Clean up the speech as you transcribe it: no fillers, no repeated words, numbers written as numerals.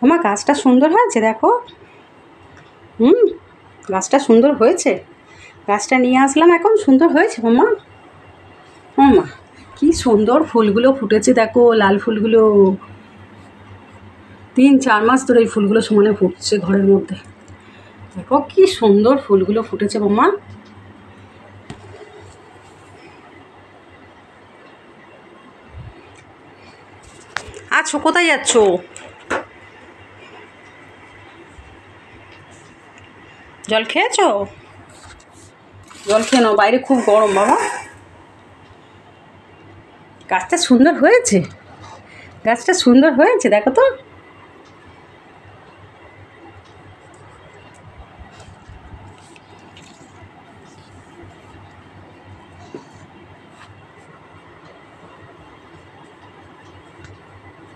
আমার গাছটা সুন্দর হয়েছে দেখো। গাছটা সুন্দর হয়েছে। গাছটা নিয়ে আসলাম এখন, সুন্দর হয়েছে মামা। মামা কি সুন্দর ফুলগুলো ফুটেছে দেখো, লাল ফুলগুলো। 3-4 মাস ধরে এই ফুলগুলো সমানে ফুটছে ঘরের মধ্যে। দেখো কি সুন্দর ফুলগুলো ফুটেছে মামা। আছো কোথায় যাচ্ছ? জল খেয়েছো? জল খেয়ে নাও, বাইরে খুব গরম বাবা। গাছটা সুন্দর হয়েছে, গাছটা সুন্দর হয়েছে দেখো তো।